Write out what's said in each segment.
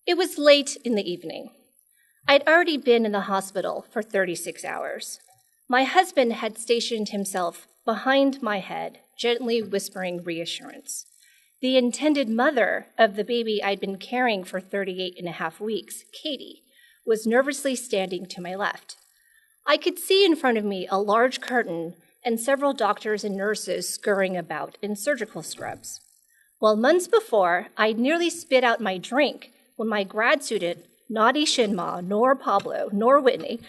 It was late in the evening. I'd already been in the hospital for 36 hours. My husband had stationed himself behind my head, gently whispering reassurance. The intended mother of the baby I'd been carrying for 38.5 weeks, Katie, was nervously standing to my left. I could see in front of me a large curtain and several doctors and nurses scurrying about in surgical scrubs. Well, months before, I'd nearly spit out my drink when my grad student, Nadi Shinma, nor Pablo, nor Whitney,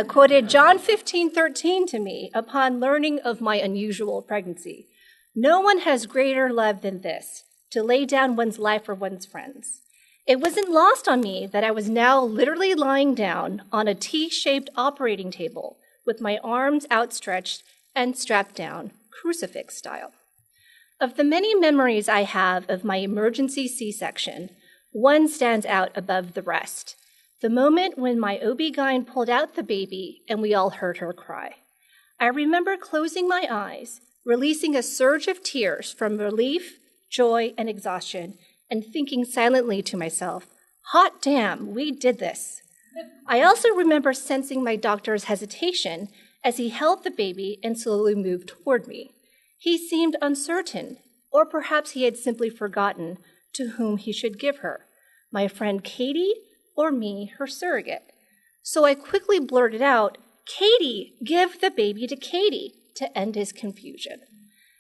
quoted John 15:13 to me upon learning of my unusual pregnancy. No one has greater love than this, to lay down one's life for one's friends. It wasn't lost on me that I was now literally lying down on a T-shaped operating table with my arms outstretched and strapped down, crucifix style. Of the many memories I have of my emergency C-section, one stands out above the rest. The moment when my OB-GYN pulled out the baby and we all heard her cry. I remember closing my eyes, releasing a surge of tears from relief, joy, and exhaustion, and thinking silently to myself, hot damn, we did this. I also remember sensing my doctor's hesitation as he held the baby and slowly moved toward me. He seemed uncertain, or perhaps he had simply forgotten to whom he should give her, my friend Katie or me, her surrogate. So I quickly blurted out, Katie, give the baby to Katie, to end his confusion.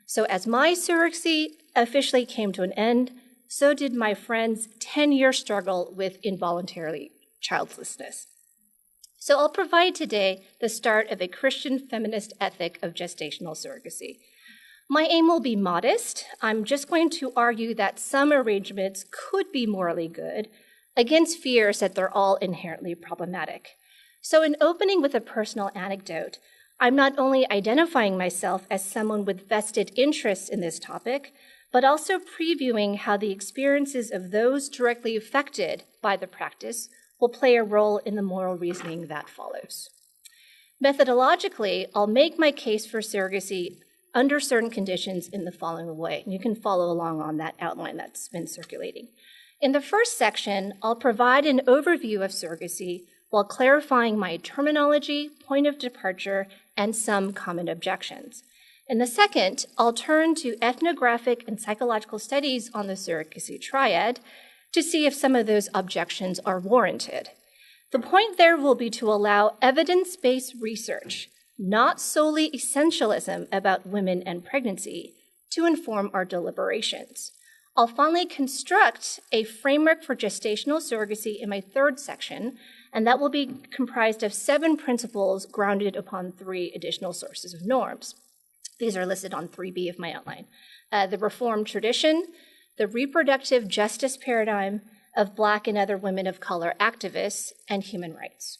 So as my surrogacy officially came to an end, so did my friend's 10-year struggle with involuntary childlessness. So I'll provide today the start of a Christian feminist ethic of gestational surrogacy. My aim will be modest. I'm just going to argue that some arrangements could be morally good against fears that they're all inherently problematic. So in opening with a personal anecdote, I'm not only identifying myself as someone with vested interests in this topic, but also previewing how the experiences of those directly affected by the practice will play a role in the moral reasoning that follows. Methodologically, I'll make my case for surrogacy under certain conditions in the following way. And you can follow along on that outline that's been circulating. In the first section, I'll provide an overview of surrogacy while clarifying my terminology, point of departure, and some common objections. In the second, I'll turn to ethnographic and psychological studies on the surrogacy triad to see if some of those objections are warranted. The point there will be to allow evidence-based research, not solely essentialism about women and pregnancy, to inform our deliberations. I'll finally construct a framework for gestational surrogacy in my third section, and that will be comprised of 7 principles grounded upon 3 additional sources of norms. These are listed on 3B of my outline. The Reformed tradition, the reproductive justice paradigm of Black and other women of color activists, and human rights.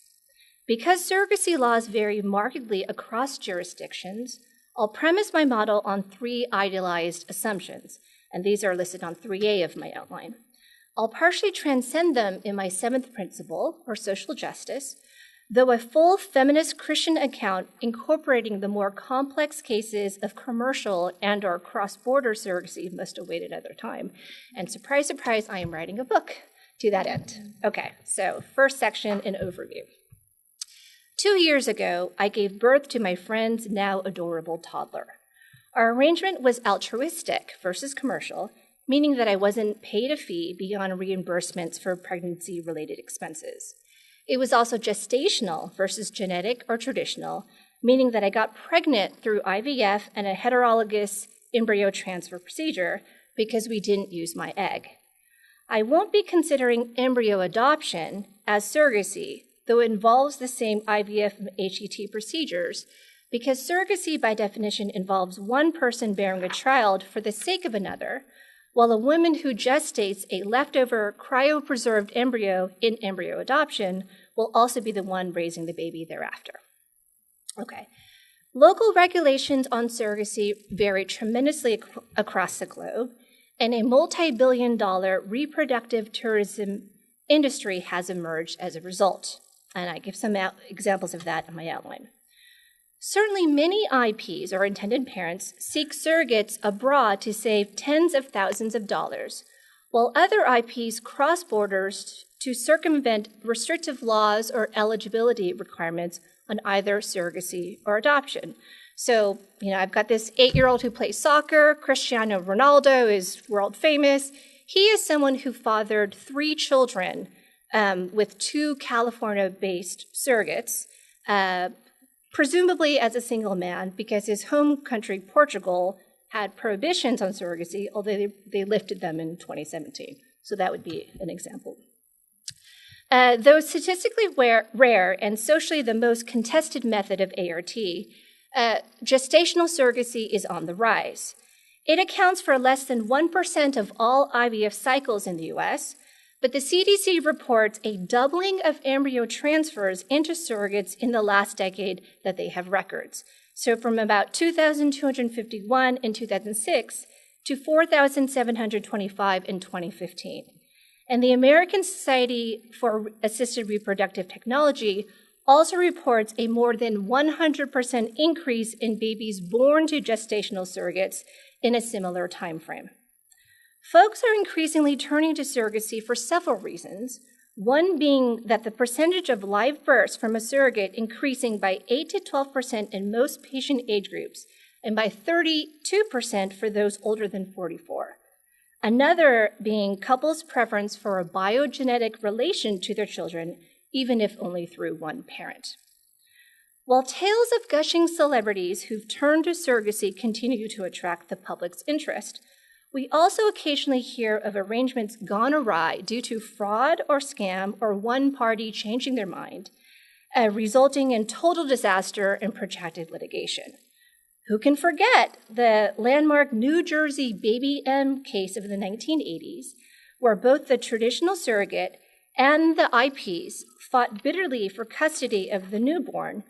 Because surrogacy laws vary markedly across jurisdictions, I'll premise my model on 3 idealized assumptions, and these are listed on 3A of my outline. I'll partially transcend them in my 7th principle, or social justice, though a full feminist Christian account incorporating the more complex cases of commercial and or cross-border surrogacy must await another time. And surprise, surprise, I am writing a book to that end. Okay, so first section, an overview. 2 years ago, I gave birth to my friend's now adorable toddler. Our arrangement was altruistic versus commercial, meaning that I wasn't paid a fee beyond reimbursements for pregnancy-related expenses. It was also gestational versus genetic or traditional, meaning that I got pregnant through IVF and a heterologous embryo transfer procedure because we didn't use my egg. I won't be considering embryo adoption as surrogacy, though it involves the same IVF and HET procedures, because surrogacy by definition involves one person bearing a child for the sake of another, while a woman who gestates a leftover cryopreserved embryo in embryo adoption will also be the one raising the baby thereafter. Okay. Local regulations on surrogacy vary tremendously across the globe, and a multi-billion-dollar reproductive tourism industry has emerged as a result. And I give some examples of that in my outline. Certainly many IPs, or intended parents, seek surrogates abroad to save tens of thousands of dollars, while other IPs cross borders to circumvent restrictive laws or eligibility requirements on either surrogacy or adoption. So, I've got this 8-year-old who plays soccer. Cristiano Ronaldo is world famous. He is someone who fathered 3 children with 2 California-based surrogates, presumably as a single man, because his home country, Portugal, had prohibitions on surrogacy, although they lifted them in 2017. So that would be an example. Though statistically rare and socially the most contested method of ART, gestational surrogacy is on the rise. It accounts for less than 1% of all IVF cycles in the US, but the CDC reports a doubling of embryo transfers into surrogates in the last decade that they have records. So from about 2,251 in 2006 to 4,725 in 2015. And the American Society for Assisted Reproductive Technology also reports a more than 100% increase in babies born to gestational surrogates in a similar time frame. Folks are increasingly turning to surrogacy for several reasons, one being that the percentage of live births from a surrogate increasing by 8 to 12% in most patient age groups and by 32% for those older than 44. Another being couples' preference for a biogenetic relation to their children, even if only through one parent. While tales of gushing celebrities who've turned to surrogacy continue to attract the public's interest, we also occasionally hear of arrangements gone awry due to fraud or scam or one party changing their mind, resulting in total disaster and protracted litigation. Who can forget the landmark New Jersey Baby M case of the 1980s, where both the traditional surrogate and the IPs fought bitterly for custody of the newborn,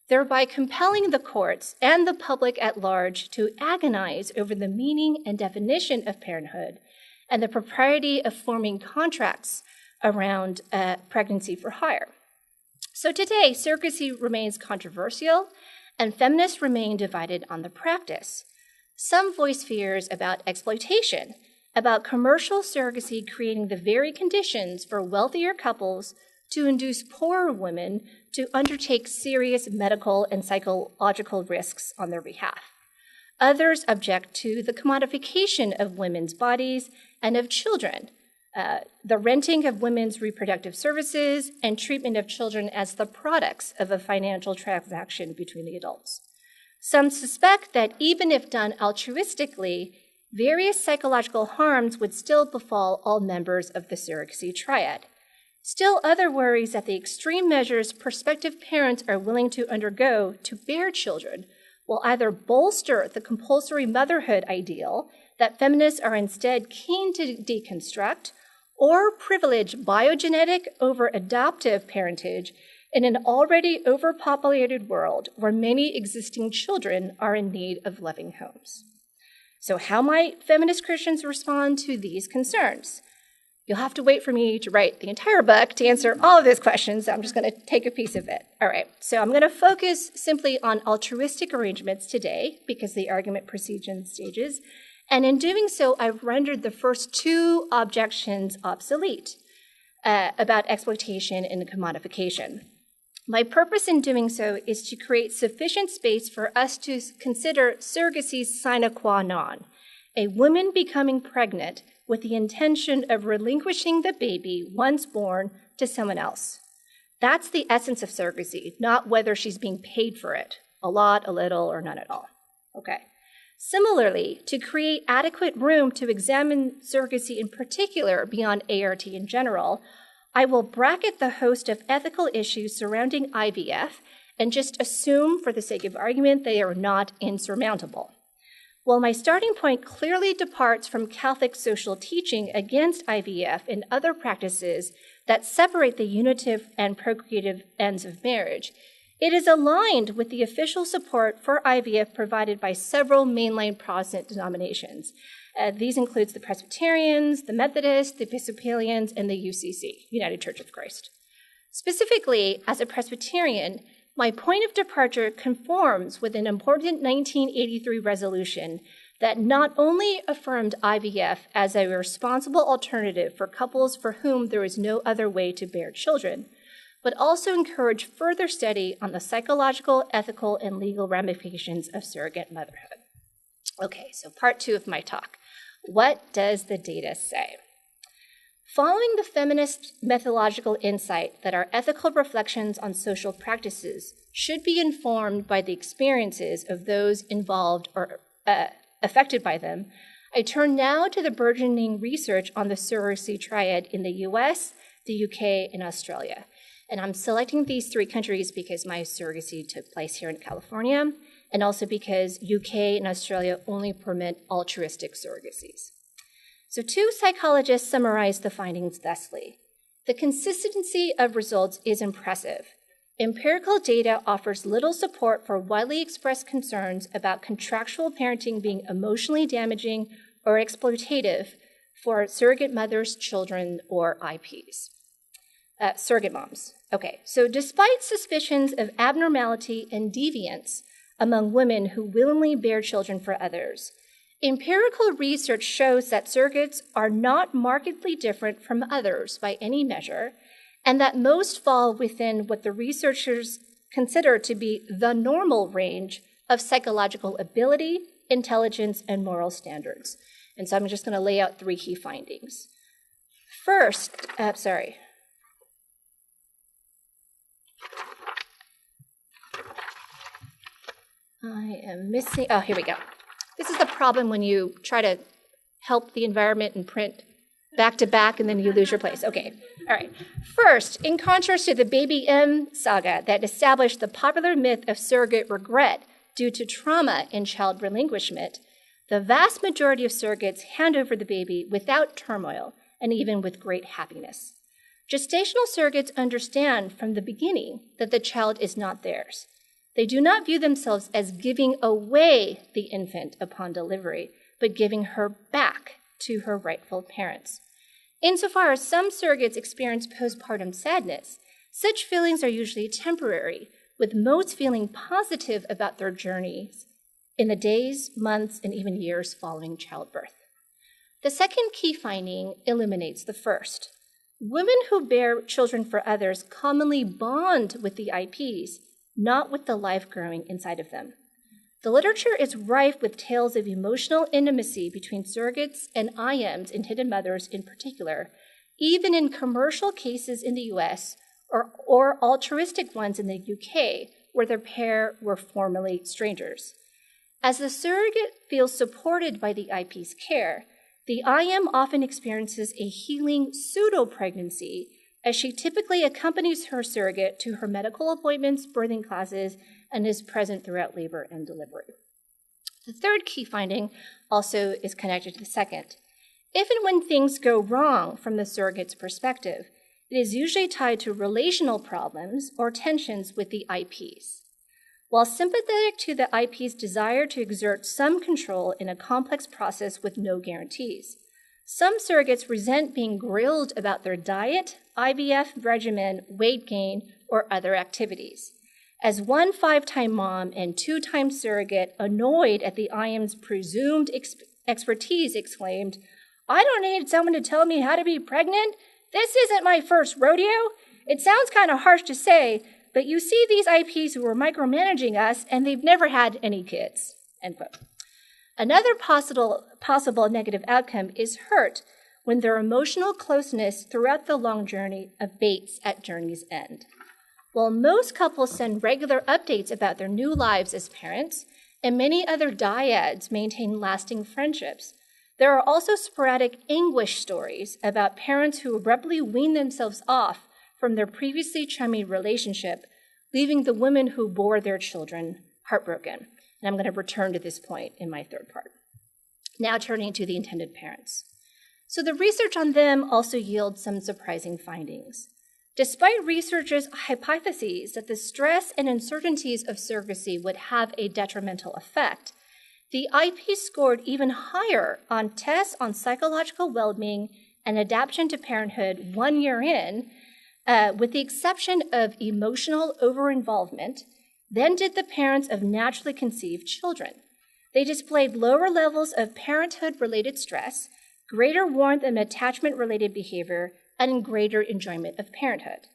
thereby compelling the courts and the public at large to agonize over the meaning and definition of parenthood and the propriety of forming contracts around pregnancy for hire. So today, surrogacy remains controversial, and feminists remain divided on the practice. Some voice fears about exploitation, about commercial surrogacy creating the very conditions for wealthier couples to induce poorer women to undertake serious medical and psychological risks on their behalf. Others object to the commodification of women's bodies and of children, the renting of women's reproductive services, and treatment of children as the products of a financial transaction between the adults. Some suspect that even if done altruistically, various psychological harms would still befall all members of the surrogacy triad. Still, other worries that the extreme measures prospective parents are willing to undergo to bear children will either bolster the compulsory motherhood ideal that feminists are instead keen to deconstruct, or privilege biogenetic over adoptive parentage in an already overpopulated world where many existing children are in need of loving homes. So how might feminist Christians respond to these concerns? You'll have to wait for me to write the entire book to answer all of these questions. I'm just going to take a piece of it. All right, so I'm going to focus simply on altruistic arrangements today because the argument proceeds in stages. And in doing so, I've rendered the first 2 objections obsolete about exploitation and commodification. My purpose in doing so is to create sufficient space for us to consider surrogacy's sine qua non, a woman becoming pregnant with the intention of relinquishing the baby once born to someone else. That's the essence of surrogacy, not whether she's being paid for it, a lot, a little, or none at all. Okay. Similarly, to create adequate room to examine surrogacy in particular beyond ART in general, I will bracket the host of ethical issues surrounding IVF and just assume, for the sake of argument, they are not insurmountable. While my starting point clearly departs from Catholic social teaching against IVF and other practices that separate the unitive and procreative ends of marriage, it is aligned with the official support for IVF provided by several mainline Protestant denominations. These include the Presbyterians, the Methodists, the Episcopalians, and the UCC, United Church of Christ. Specifically, as a Presbyterian, my point of departure conforms with an important 1983 resolution that not only affirmed IVF as a responsible alternative for couples for whom there is no other way to bear children, but also encouraged further study on the psychological, ethical, and legal ramifications of surrogate motherhood. Okay, so part 2 of my talk. What does the data say? Following the feminist methodological insight that our ethical reflections on social practices should be informed by the experiences of those involved or affected by them, I turn now to the burgeoning research on the surrogacy triad in the US, the UK, and Australia. And I'm selecting these 3 countries because my surrogacy took place here in California, and also because UK and Australia only permit altruistic surrogacies. So 2 psychologists summarized the findings thusly. The consistency of results is impressive. Empirical data offers little support for widely expressed concerns about contractual parenting being emotionally damaging or exploitative for surrogate mothers, children, or IPs. Surrogate moms. Okay, so despite suspicions of abnormality and deviance among women who willingly bear children for others, empirical research shows that surrogates are not markedly different from others by any measure, and that most fall within what the researchers consider to be the normal range of psychological ability, intelligence, and moral standards. And so I'm just going to lay out 3 key findings. First, I am missing, oh, here we go. This is the problem when you try to help the environment and print back to back and then you lose your place. Okay, all right. First, in contrast to the Baby M saga that established the popular myth of surrogate regret due to trauma in child relinquishment, the vast majority of surrogates hand over the baby without turmoil and even with great happiness. Gestational surrogates understand from the beginning that the child is not theirs. They do not view themselves as giving away the infant upon delivery, but giving her back to her rightful parents. Insofar as some surrogates experience postpartum sadness, such feelings are usually temporary, with most feeling positive about their journeys in the days, months, and even years following childbirth. The second key finding illuminates the first. Women who bear children for others commonly bond with the IPs, not with the life growing inside of them. The literature is rife with tales of emotional intimacy between surrogates and IMs, intended mothers in particular, even in commercial cases in the US or altruistic ones in the UK, where their pair were formerly strangers. As the surrogate feels supported by the IP's care, the IM often experiences a healing pseudo-pregnancy as she typically accompanies her surrogate to her medical appointments, birthing classes, and is present throughout labor and delivery. The third key finding also is connected to the second. If and when things go wrong from the surrogate's perspective, it is usually tied to relational problems or tensions with the IPs. While sympathetic to the IP's desire to exert some control in a complex process with no guarantees, some surrogates resent being grilled about their diet, IVF regimen, weight gain, or other activities. As one 5-time mom and 2-time surrogate annoyed at the IM's presumed expertise exclaimed, "I don't need someone to tell me how to be pregnant. This isn't my first rodeo. It sounds kind of harsh to say, but you see these IPs who are micromanaging us and they've never had any kids." End quote. Another possible negative outcome is hurt when their emotional closeness throughout the long journey abates at journey's end. While most couples send regular updates about their new lives as parents, and many other dyads maintain lasting friendships, there are also sporadic anguish stories about parents who abruptly wean themselves off from their previously chummy relationship, leaving the women who bore their children heartbroken. And I'm going to return to this point in my third part. Now turning to the intended parents. So the research on them also yields some surprising findings. Despite researchers' hypotheses that the stress and uncertainties of surrogacy would have a detrimental effect, the IP scored even higher on tests on psychological well-being and adaptation to parenthood 1 year in, with the exception of emotional over-involvement, than did the parents of naturally conceived children. They displayed lower levels of parenthood-related stress, greater warmth and attachment-related behavior, and greater enjoyment of parenthood.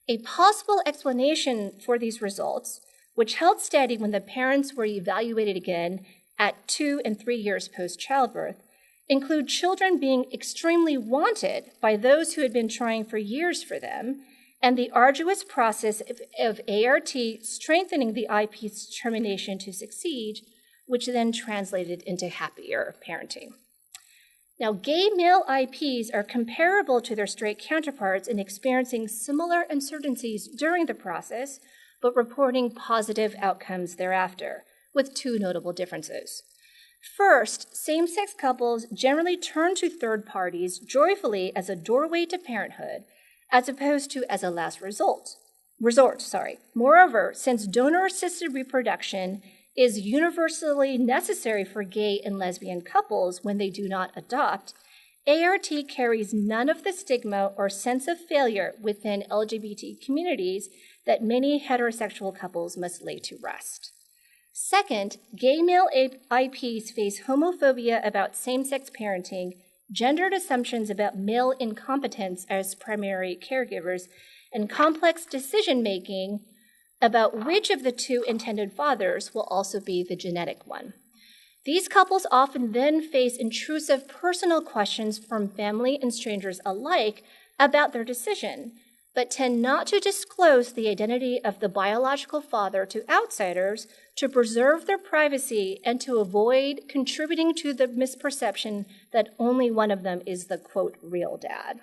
A possible explanation for these results, which held steady when the parents were evaluated again at 2 and 3 years post-childbirth, include children being extremely wanted by those who had been trying for years for them, and the arduous process of ART strengthening the IP's determination to succeed, which then translated into happier parenting. Now, gay male IPs are comparable to their straight counterparts in experiencing similar uncertainties during the process, but reporting positive outcomes thereafter, with 2 notable differences. First, same-sex couples generally turn to third parties joyfully as a doorway to parenthood, as opposed to as a last resort. Moreover, since donor-assisted reproduction is universally necessary for gay and lesbian couples when they do not adopt, ART carries none of the stigma or sense of failure within LGBT communities that many heterosexual couples must lay to rest. Second, gay male IPs face homophobia about same-sex parenting, gendered assumptions about male incompetence as primary caregivers, and complex decision-making about which of the 2 intended fathers will also be the genetic one. These couples often then face intrusive personal questions from family and strangers alike about their decision, but tend not to disclose the identity of the biological father to outsiders to preserve their privacy and to avoid contributing to the misperception that only one of them is the, quote, real dad.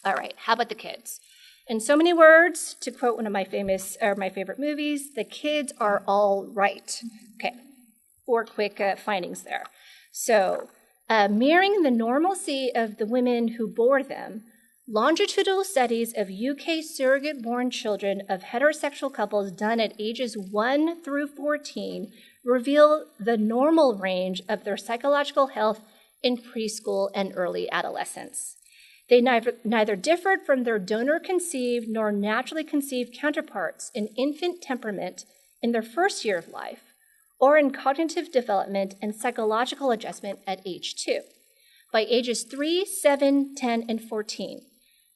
All right, how about the kids? In so many words, to quote one of my favorite movies, the kids are all right. Okay, 4 quick findings there. So, mirroring the normalcy of the women who bore them, longitudinal studies of UK surrogate-born children of heterosexual couples done at ages 1 through 14 reveal the normal range of their psychological health in preschool and early adolescence. They neither differed from their donor-conceived nor naturally conceived counterparts in infant temperament in their first year of life, or in cognitive development and psychological adjustment at age 2. By ages 3, 7, 10, and 14,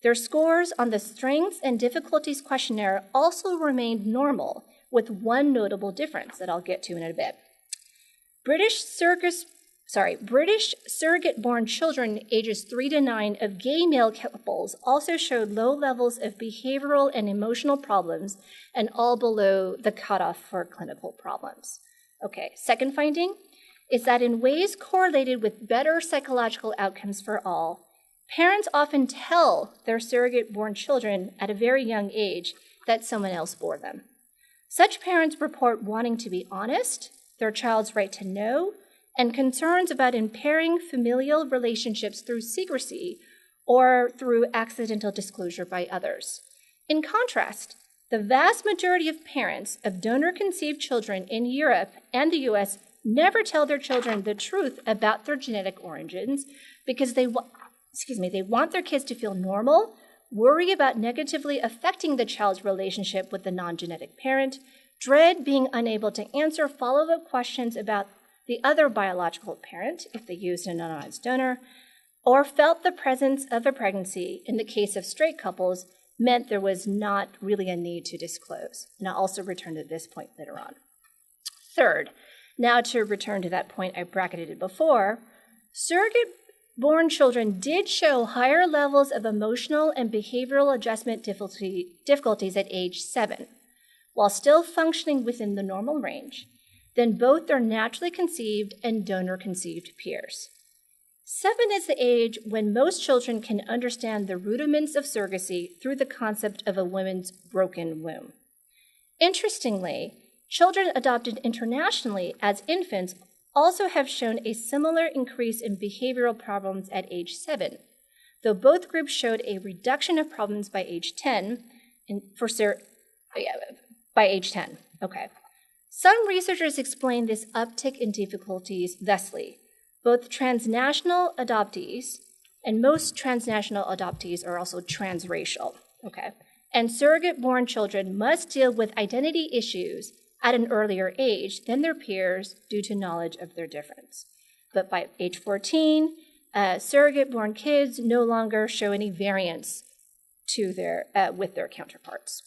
their scores on the Strengths and Difficulties questionnaire also remained normal, with one notable difference that I'll get to in a bit. British surrogate-born children ages 3 to 9 of gay male couples also showed low levels of behavioral and emotional problems, and all below the cutoff for clinical problems. Okay, second finding is that in ways correlated with better psychological outcomes for all, parents often tell their surrogate-born children at a very young age that someone else bore them. Such parents report wanting to be honest, their child's right to know, and concerns about impairing familial relationships through secrecy or through accidental disclosure by others. In contrast, the vast majority of parents of donor-conceived children in Europe and the US never tell their children the truth about their genetic origins because they want their kids to feel normal, worry about negatively affecting the child's relationship with the non-genetic parent, dread being unable to answer follow-up questions about the other biological parent, if they used an anonymized donor, or felt the presence of a pregnancy, in the case of straight couples, meant there was not really a need to disclose. And I'll also return to this point later on. Third, now to return to that point I bracketed before, surrogate-born children did show higher levels of emotional and behavioral adjustment difficulties at age 7, while still functioning within the normal range, than both their naturally conceived and donor-conceived peers. 7 is the age when most children can understand the rudiments of surrogacy through the concept of a woman's broken womb. Interestingly, children adopted internationally as infants also have shown a similar increase in behavioral problems at age 7, though both groups showed a reduction of problems by age 10. By age 10, okay. Some researchers explain this uptick in difficulties thusly. Both transnational adoptees, and most transnational adoptees are also transracial, okay, and surrogate-born children must deal with identity issues at an earlier age than their peers due to knowledge of their difference. But by age 14, surrogate-born kids no longer show any variance with their counterparts.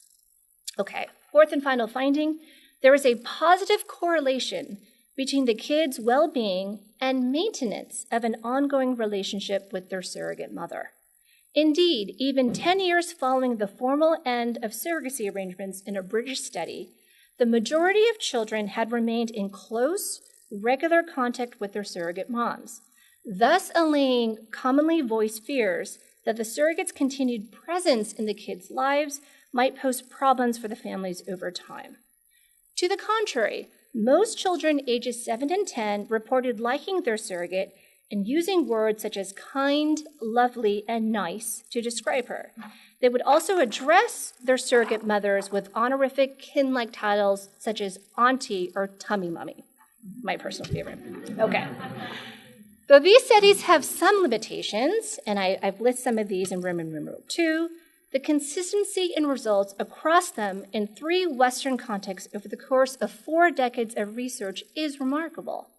Okay, fourth and final finding, there is a positive correlation between the kids' well-being and maintenance of an ongoing relationship with their surrogate mother. Indeed, even 10 years following the formal end of surrogacy arrangements in a British study, the majority of children had remained in close, regular contact with their surrogate moms, thus allaying commonly voiced fears that the surrogate's continued presence in the kids' lives might pose problems for the families over time. To the contrary, most children ages 7 and 10 reported liking their surrogate and using words such as kind, lovely, and nice to describe her. They would also address their surrogate mothers with honorific kin-like titles such as auntie or tummy mummy, my personal favorite. Okay. Though these studies have some limitations, and I've listed some of these in Roman numeral 2, the consistency in results across them in 3 Western contexts over the course of 4 decades of research is remarkable.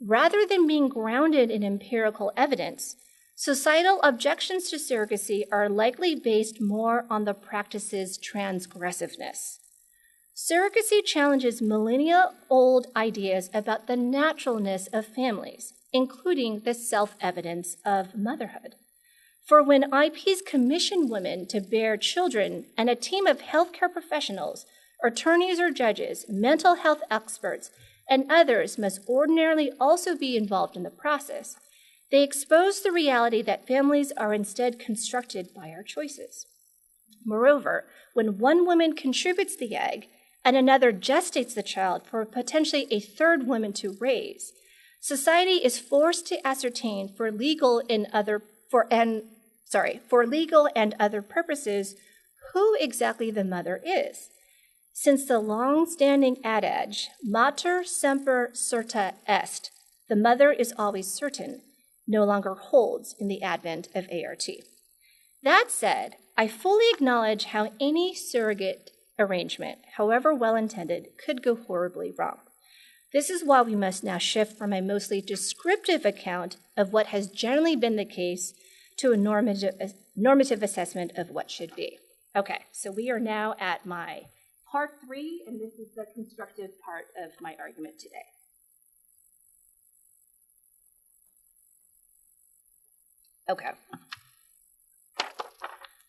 Rather than being grounded in empirical evidence, societal objections to surrogacy are likely based more on the practice's transgressiveness. Surrogacy challenges millennia-old ideas about the naturalness of families, including the self-evidence of motherhood. For when IPs commission women to bear children and a team of healthcare professionals, attorneys or judges, mental health experts, and others must ordinarily also be involved in the process, they expose the reality that families are instead constructed by our choices. Moreover, when one woman contributes the egg and another gestates the child for potentially a third woman to raise, society is forced to ascertain for legal and other purposes who exactly the mother is, since the long-standing adage, mater semper certa est, the mother is always certain, no longer holds in the advent of ART. That said, I fully acknowledge how any surrogate arrangement, however well-intended, could go horribly wrong. This is why we must now shift from a mostly descriptive account of what has generally been the case to a normative assessment of what should be. Okay, so we are now at my part 3, and this is the constructive part of my argument today. Okay.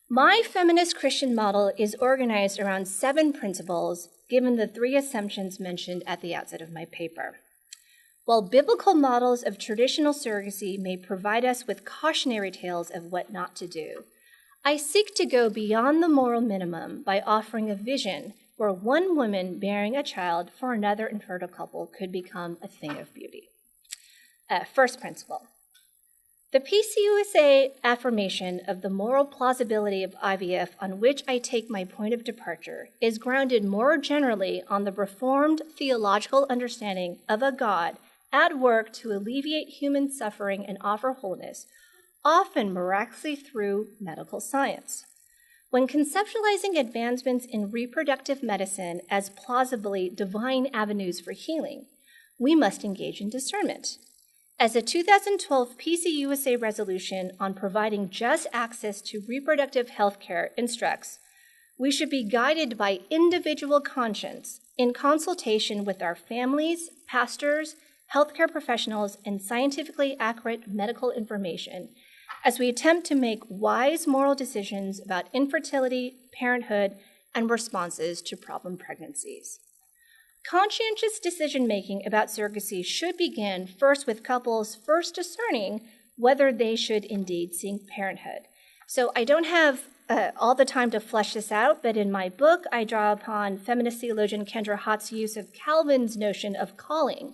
My feminist Christian model is organized around 7 principles, given the 3 assumptions mentioned at the outset of my paper. While biblical models of traditional surrogacy may provide us with cautionary tales of what not to do, I seek to go beyond the moral minimum by offering a vision where one woman bearing a child for another infertile couple could become a thing of beauty. First principle. The PCUSA affirmation of the moral plausibility of IVF on which I take my point of departure is grounded more generally on the Reformed theological understanding of a God at work to alleviate human suffering and offer wholeness, often miraculously through medical science. When conceptualizing advancements in reproductive medicine as plausibly divine avenues for healing, we must engage in discernment. As a 2012 PCUSA resolution on providing just access to reproductive health care instructs, we should be guided by individual conscience in consultation with our families, pastors, healthcare professionals, and scientifically accurate medical information as we attempt to make wise moral decisions about infertility, parenthood, and responses to problem pregnancies. Conscientious decision-making about surrogacy should begin first with couples first discerning whether they should indeed seek parenthood. So I don't have all the time to flesh this out, but in my book, I draw upon feminist theologian Kendra Hott's use of Calvin's notion of calling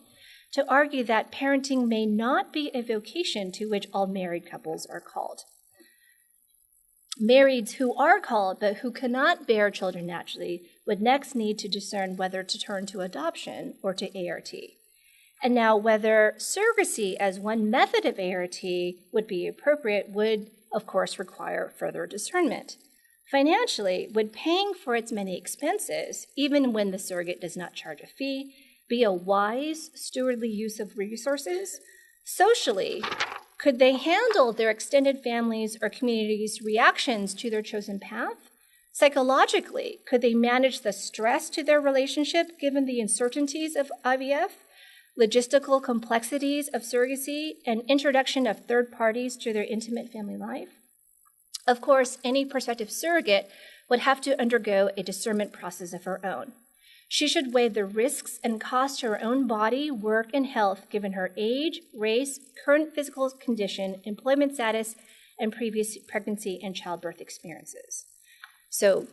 to argue that parenting may not be a vocation to which all married couples are called. Marrieds who are called but who cannot bear children naturally would next need to discern whether to turn to adoption or to ART. And now whether surrogacy as one method of ART would be appropriate would, of course, require further discernment. Financially, would paying for its many expenses, even when the surrogate does not charge a fee, be a wise, stewardly use of resources? Socially, could they handle their extended families' or communities' reactions to their chosen path? Psychologically, could they manage the stress to their relationship given the uncertainties of IVF, logistical complexities of surrogacy, and introduction of third parties to their intimate family life? Of course, any prospective surrogate would have to undergo a discernment process of her own. She should weigh the risks and costs to her own body, work, and health given her age, race, current physical condition, employment status, and previous pregnancy and childbirth experiences. So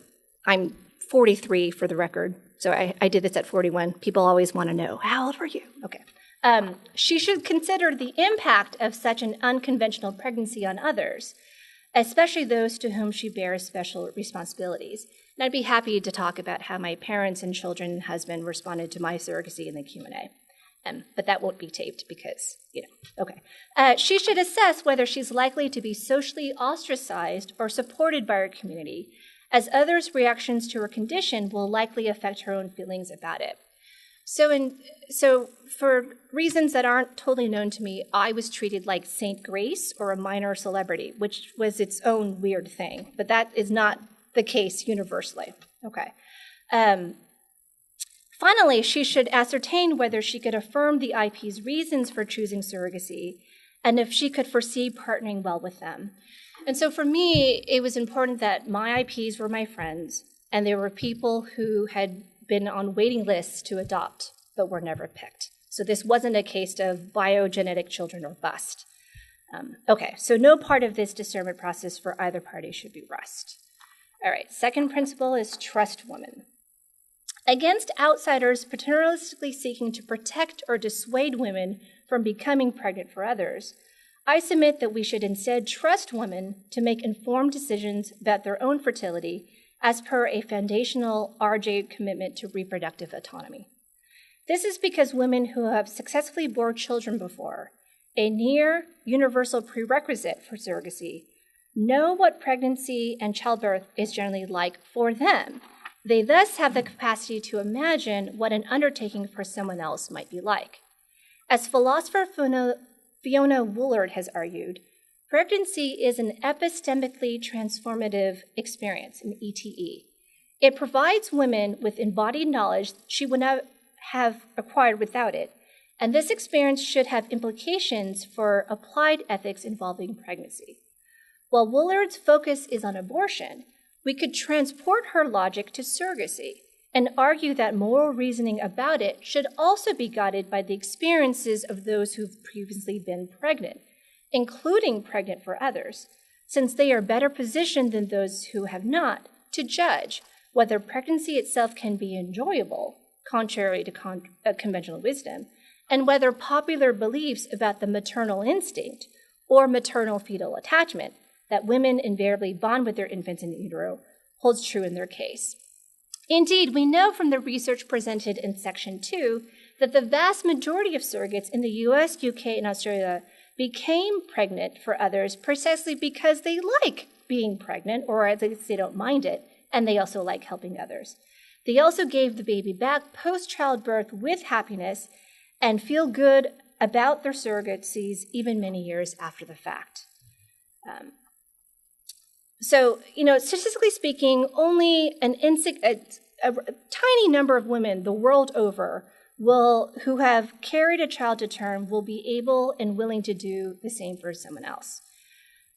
I'm 43 for the record, so I did this at 41. People always want to know, how old were you? Okay. She should consider the impact of such an unconventional pregnancy on others, especially those to whom she bears special responsibilities. And I'd be happy to talk about how my parents and children and husband responded to my surrogacy in the Q&A. But that won't be taped because, okay. She should assess whether she's likely to be socially ostracized or supported by her community, as others' reactions to her condition will likely affect her own feelings about it. So for reasons that aren't totally known to me, I was treated like Saint Grace or a minor celebrity, which was its own weird thing, but that is not the case universally. Okay. Finally, she should ascertain whether she could affirm the IP's reasons for choosing surrogacy and if she could foresee partnering well with them. And so for me, it was important that my IPs were my friends, and there were people who had been on waiting lists to adopt, but were never picked. So this wasn't a case of biogenetic children or bust. Okay, so no part of this discernment process for either party should be rushed. All right, second principle is trust women. Against outsiders paternalistically seeking to protect or dissuade women from becoming pregnant for others, I submit that we should instead trust women to make informed decisions about their own fertility as per a foundational RJ commitment to reproductive autonomy. This is because women who have successfully bore children before, a near universal prerequisite for surrogacy, know what pregnancy and childbirth is generally like for them. They thus have the capacity to imagine what an undertaking for someone else might be like. As philosopher Fiona Woolard has argued, pregnancy is an epistemically transformative experience, an ETE. It provides women with embodied knowledge she would not have acquired without it, and this experience should have implications for applied ethics involving pregnancy. While Woolard's focus is on abortion, we could transport her logic to surrogacy and argue that moral reasoning about it should also be guided by the experiences of those who've previously been pregnant, including pregnant for others, since they are better positioned than those who have not to judge whether pregnancy itself can be enjoyable, contrary to conventional wisdom, and whether popular beliefs about the maternal instinct or maternal fetal attachment that women invariably bond with their infants in utero holds true in their case. Indeed, we know from the research presented in Section 2 that the vast majority of surrogates in the US, UK, and Australia became pregnant for others precisely because they like being pregnant, or at least they don't mind it, and they also like helping others. They also gave the baby back post-childbirth with happiness and feel good about their surrogacies even many years after the fact. Statistically speaking, only a tiny number of women the world over who have carried a child to term will be able and willing to do the same for someone else.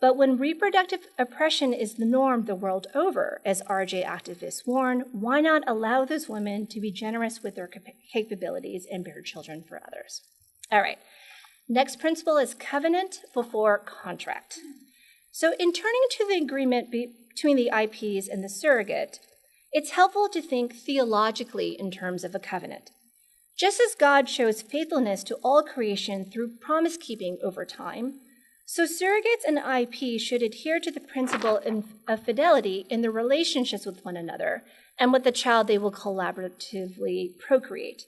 But when reproductive oppression is the norm the world over, as RJ activists warn, why not allow those women to be generous with their capabilities and bear children for others? All right, next principle is covenant before contract. So in turning to the agreement between the IPs and the surrogate, it's helpful to think theologically in terms of a covenant. Just as God shows faithfulness to all creation through promise-keeping over time, so surrogates and IPs should adhere to the principle of fidelity in their relationships with one another and with the child they will collaboratively procreate.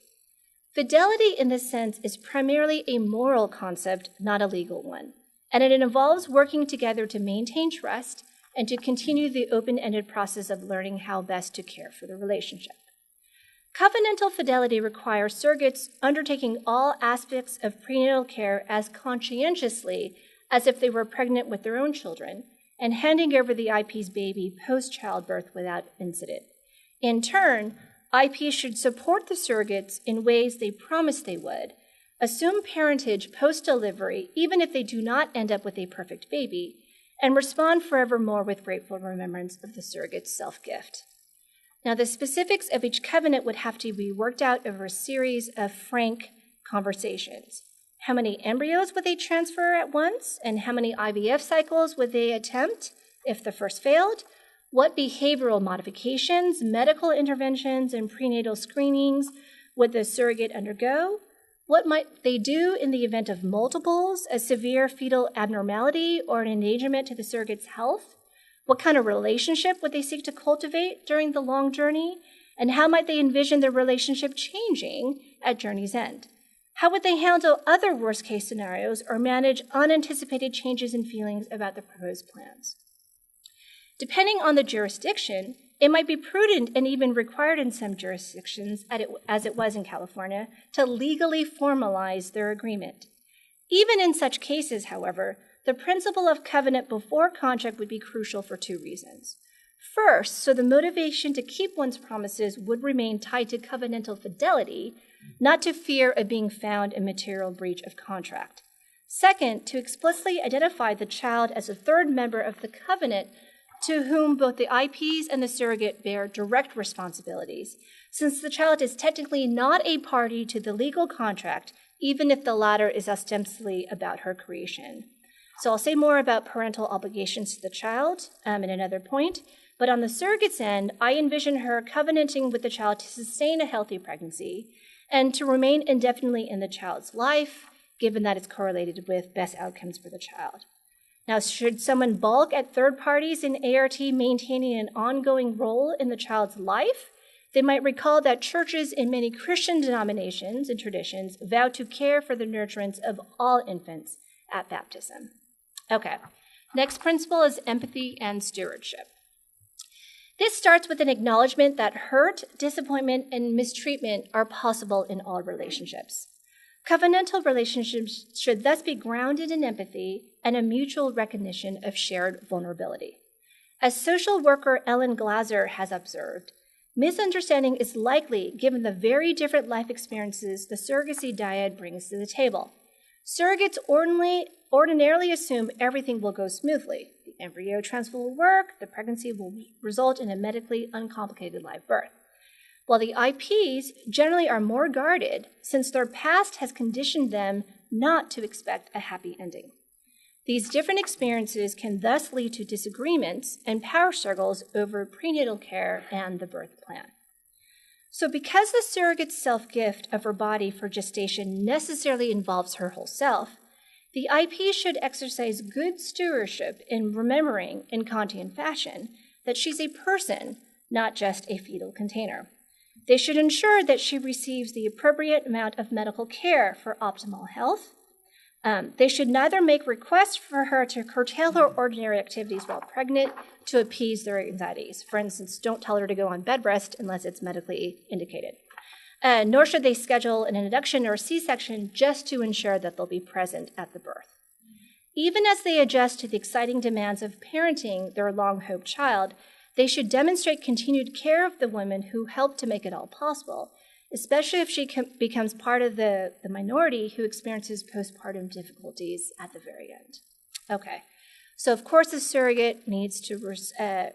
Fidelity in this sense is primarily a moral concept, not a legal one, and it involves working together to maintain trust and to continue the open-ended process of learning how best to care for the relationship. Covenantal fidelity requires surrogates undertaking all aspects of prenatal care as conscientiously as if they were pregnant with their own children, and handing over the IP's baby post-childbirth without incident. In turn, IPs should support the surrogates in ways they promised they would, assume parentage post-delivery even if they do not end up with a perfect baby, and respond forevermore with grateful remembrance of the surrogate's self-gift. Now, the specifics of each covenant would have to be worked out over a series of frank conversations. How many embryos would they transfer at once? And how many IVF cycles would they attempt if the first failed? What behavioral modifications, medical interventions, and prenatal screenings would the surrogate undergo? What might they do in the event of multiples, a severe fetal abnormality, or an endangerment to the surrogate's health? What kind of relationship would they seek to cultivate during the long journey? And how might they envision their relationship changing at journey's end? How would they handle other worst-case scenarios or manage unanticipated changes in feelings about the proposed plans? Depending on the jurisdiction, it might be prudent and even required in some jurisdictions, as it was in California, to legally formalize their agreement. Even in such cases, however, the principle of covenant before contract would be crucial for two reasons. First, so the motivation to keep one's promises would remain tied to covenantal fidelity, not to fear of being found in material breach of contract. Second, to explicitly identify the child as a third member of the covenant to whom both the IPs and the surrogate bear direct responsibilities, since the child is technically not a party to the legal contract, even if the latter is ostensibly about her creation. So I'll say more about parental obligations to the child in another point, but on the surrogate's end, I envision her covenanting with the child to sustain a healthy pregnancy and to remain indefinitely in the child's life, given that it's correlated with best outcomes for the child. Now, should someone balk at third parties in ART maintaining an ongoing role in the child's life, they might recall that churches in many Christian denominations and traditions vow to care for the nurturance of all infants at baptism. Okay, next principle is empathy and stewardship. This starts with an acknowledgement that hurt, disappointment, and mistreatment are possible in all relationships. Covenantal relationships should thus be grounded in empathy and a mutual recognition of shared vulnerability. As social worker Ellen Glaser has observed, misunderstanding is likely given the very different life experiences the surrogacy dyad brings to the table. Surrogates ordinarily assume everything will go smoothly. The embryo transfer will work, the pregnancy will result in a medically uncomplicated live birth. While the IPs generally are more guarded, since their past has conditioned them not to expect a happy ending. These different experiences can thus lead to disagreements and power struggles over prenatal care and the birth plan. So because the surrogate's self-gift of her body for gestation necessarily involves her whole self, the IP should exercise good stewardship in remembering, in Kantian fashion, that she's a person, not just a fetal container. They should ensure that she receives the appropriate amount of medical care for optimal health. They should neither make requests for her to curtail her ordinary activities while pregnant to appease their anxieties. For instance, don't tell her to go on bed rest unless it's medically indicated. Nor should they schedule an induction or a C-section just to ensure that they'll be present at the birth. Even as they adjust to the exciting demands of parenting their long-hoped child, they should demonstrate continued care of the woman who helped to make it all possible, especially if she becomes part of the minority who experiences postpartum difficulties at the very end. Okay, so of course the surrogate needs to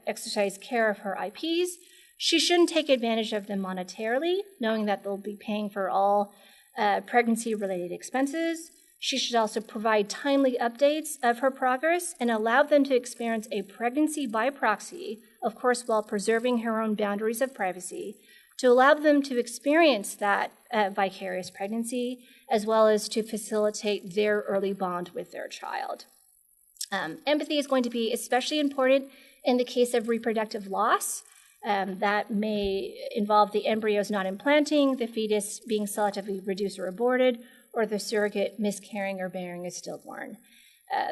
exercise care of her IPs. She shouldn't take advantage of them monetarily, knowing that they'll be paying for all pregnancy-related expenses. She should also provide timely updates of her progress and allow them to experience a pregnancy by proxy, of course, while preserving her own boundaries of privacy, to allow them to experience that vicarious pregnancy, as well as to facilitate their early bond with their child. Empathy is going to be especially important in the case of reproductive loss. That may involve the embryos not implanting, the fetus being selectively reduced or aborted, or the surrogate miscarrying or bearing a stillborn.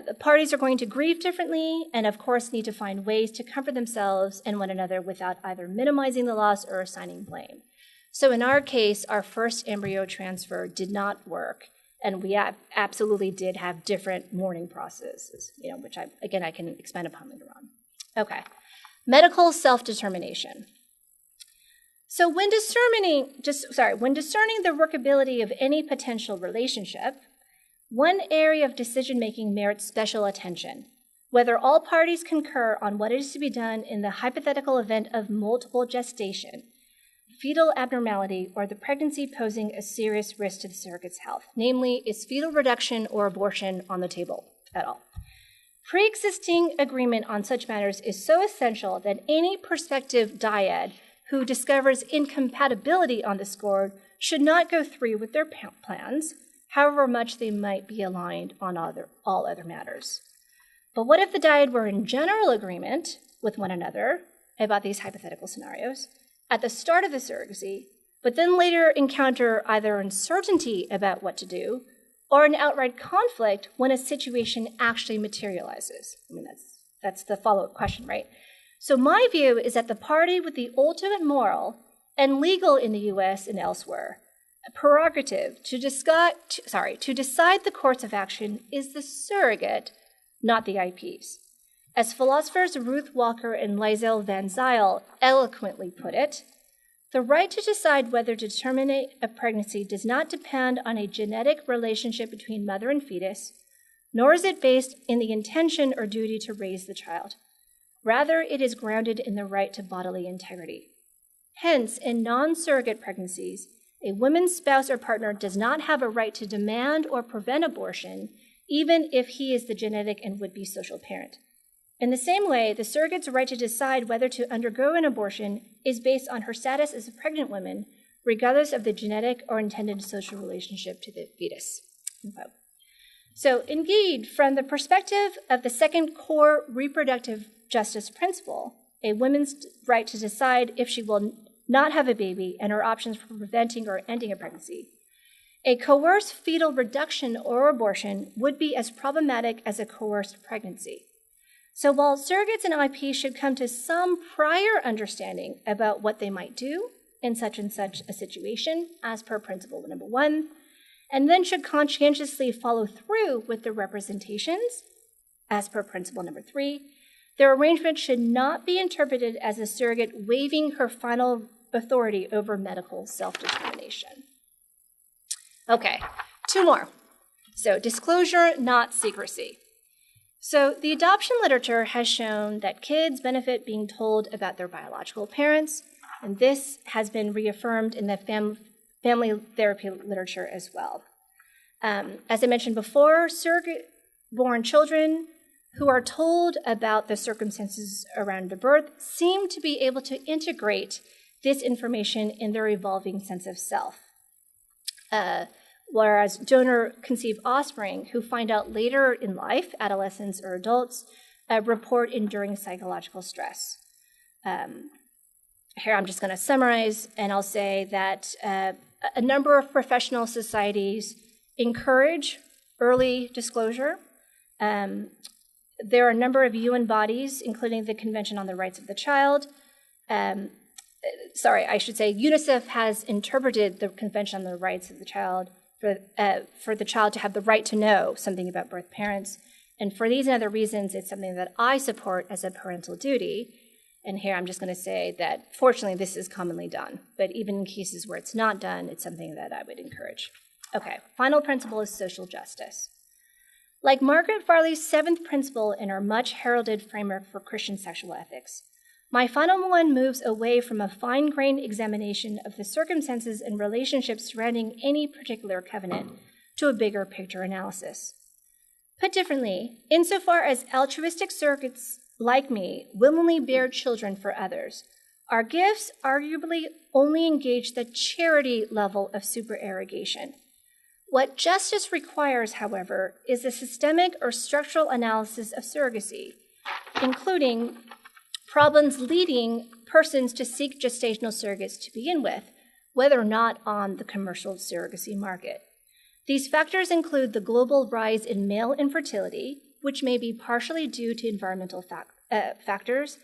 The parties are going to grieve differently and, of course, need to find ways to comfort themselves and one another without either minimizing the loss or assigning blame. So in our case, our first embryo transfer did not work, and we absolutely did have different mourning processes, which I can expand upon later on. Okay, medical self-determination. So when discerning the workability of any potential relationship, one area of decision-making merits special attention: whether all parties concur on what is to be done in the hypothetical event of multiple gestation, fetal abnormality, or the pregnancy posing a serious risk to the surrogate's health. Namely, is fetal reduction or abortion on the table at all? Pre-existing agreement on such matters is so essential that any prospective dyad who discovers incompatibility on the score should not go through with their plans, however much they might be aligned on all other matters. But what if the dyad were in general agreement with one another about these hypothetical scenarios at the start of the surrogacy, but then later encounter either uncertainty about what to do or an outright conflict when a situation actually materializes? I mean, that's the follow-up question, right? So my view is that the party with the ultimate moral and legal in the US and elsewhere prerogative to decide the course of action is the surrogate, not the IPs. As philosophers Ruth Walker and Liesel Van Zyl eloquently put it, the right to decide whether to terminate a pregnancy does not depend on a genetic relationship between mother and fetus, nor is it based in the intention or duty to raise the child. Rather, it is grounded in the right to bodily integrity. Hence, in non-surrogate pregnancies, a woman's spouse or partner does not have a right to demand or prevent abortion, even if he is the genetic and would-be social parent. In the same way, the surrogate's right to decide whether to undergo an abortion is based on her status as a pregnant woman, regardless of the genetic or intended social relationship to the fetus. So indeed, from the perspective of the second core reproductive justice principle, a woman's right to decide if she will not have a baby and her options for preventing or ending a pregnancy, a coerced fetal reduction or abortion would be as problematic as a coerced pregnancy. So while surrogates and IPs should come to some prior understanding about what they might do in such and such a situation, as per principle number 1, and then should conscientiously follow through with the representations, as per principle number 3, their arrangement should not be interpreted as a surrogate waiving her final authority over medical self-determination. Okay, 2 more. So disclosure, not secrecy. So the adoption literature has shown that kids benefit being told about their biological parents, and this has been reaffirmed in the family therapy literature as well. As I mentioned before, surrogate-born children who are told about the circumstances around the birth seem to be able to integrate this information in their evolving sense of self. Whereas donor-conceived offspring who find out later in life, adolescents or adults, report enduring psychological stress. Here I'm just going to summarize, and I'll say that a number of professional societies encourage early disclosure. There are a number of UN bodies, including the Convention on the Rights of the Child. UNICEF has interpreted the Convention on the Rights of the Child for the child to have the right to know something about birth parents. And for these and other reasons, it's something that I support as a parental duty. And here I'm just going to say that, fortunately, this is commonly done. But even in cases where it's not done, it's something that I would encourage. Okay, final principle is social justice. Like Margaret Farley's 7th principle in our much heralded framework for Christian sexual ethics, my final one moves away from a fine-grained examination of the circumstances and relationships surrounding any particular covenant to a bigger picture analysis. Put differently, insofar as altruistic surrogates like me willingly bear children for others, our gifts arguably only engage the charity level of supererogation. What justice requires, however, is a systemic or structural analysis of surrogacy, including problems leading persons to seek gestational surrogates to begin with, whether or not on the commercial surrogacy market. These factors include the global rise in male infertility, which may be partially due to environmental factors,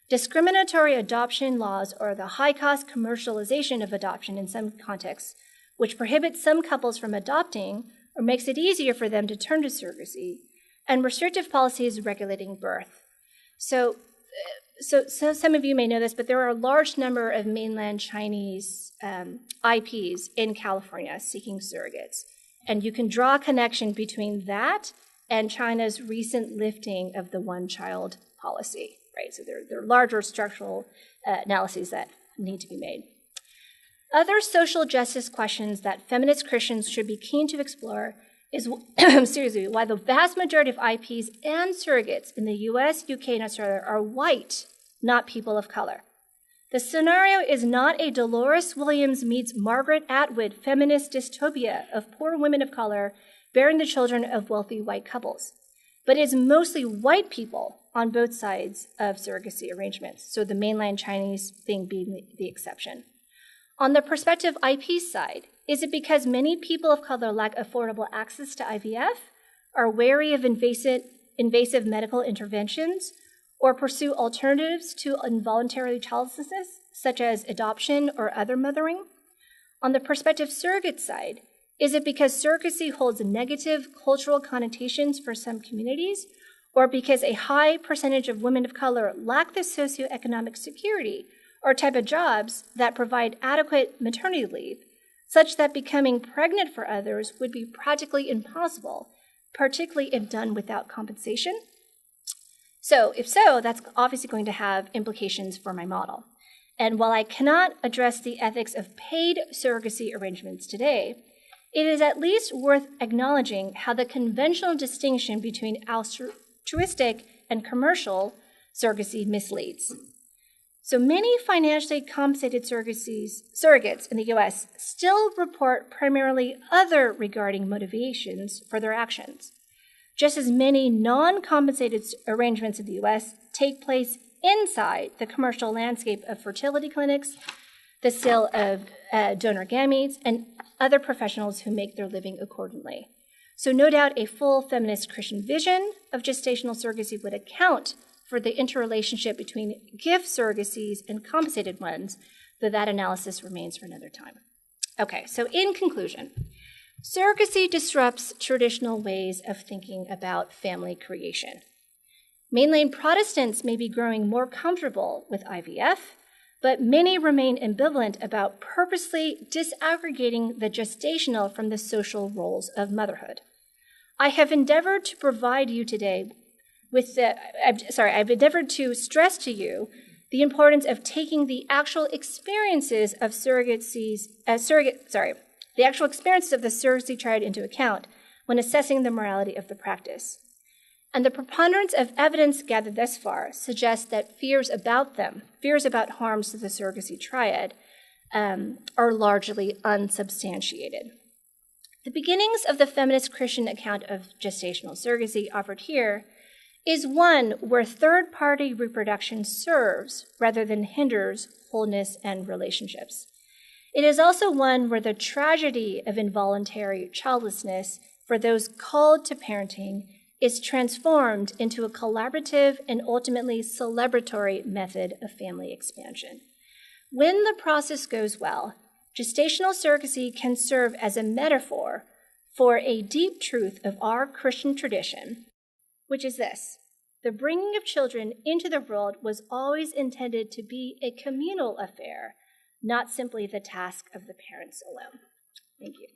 discriminatory adoption laws, or the high-cost commercialization of adoption in some contexts, which prohibits some couples from adopting or makes it easier for them to turn to surrogacy, and restrictive policies regulating birth. So some of you may know this, but there are a large number of mainland Chinese IPs in California seeking surrogates. And you can draw a connection between that and China's recent lifting of the one-child policy, right? So there are larger structural analyses that need to be made. Other social justice questions that feminist Christians should be keen to explore is why the vast majority of IPs and surrogates in the US, UK, and Australia are white, not people of color. The scenario is not a Dolores Williams meets Margaret Atwood feminist dystopia of poor women of color bearing the children of wealthy white couples, but is mostly white people on both sides of surrogacy arrangements, so the mainland Chinese thing being the exception. On the prospective IP side, is it because many people of color lack affordable access to IVF, are wary of invasive medical interventions, or pursue alternatives to involuntary childlessness, such as adoption or other mothering? On the prospective surrogate side, is it because surrogacy holds negative cultural connotations for some communities, or because a high percentage of women of color lack the socioeconomic security or type of jobs that provide adequate maternity leave, such that becoming pregnant for others would be practically impossible, particularly if done without compensation? So, if so, that's obviously going to have implications for my model. And while I cannot address the ethics of paid surrogacy arrangements today, it is at least worth acknowledging how the conventional distinction between altruistic and commercial surrogacy misleads. So many financially compensated surrogates in the US still report primarily other regarding motivations for their actions, just as many non-compensated arrangements in the US take place inside the commercial landscape of fertility clinics, the sale of donor gametes, and other professionals who make their living accordingly. So no doubt a full feminist Christian vision of gestational surrogacy would account for the interrelationship between gift surrogacies and compensated ones, though that analysis remains for another time. Okay, so in conclusion, surrogacy disrupts traditional ways of thinking about family creation. Mainline Protestants may be growing more comfortable with IVF, but many remain ambivalent about purposely disaggregating the gestational from the social roles of motherhood. I have endeavored to provide you today I've endeavored to stress to you the importance of taking the actual experiences of the actual experiences of the surrogacy triad into account when assessing the morality of the practice. And the preponderance of evidence gathered thus far suggests that fears about harms to the surrogacy triad, are largely unsubstantiated. The beginnings of the feminist Christian account of gestational surrogacy offered here is one where third-party reproduction serves rather than hinders wholeness and relationships. It is also one where the tragedy of involuntary childlessness for those called to parenting is transformed into a collaborative and ultimately celebratory method of family expansion. When the process goes well, gestational surrogacy can serve as a metaphor for a deep truth of our Christian tradition, which is this: the bringing of children into the world was always intended to be a communal affair, not simply the task of the parents alone. Thank you.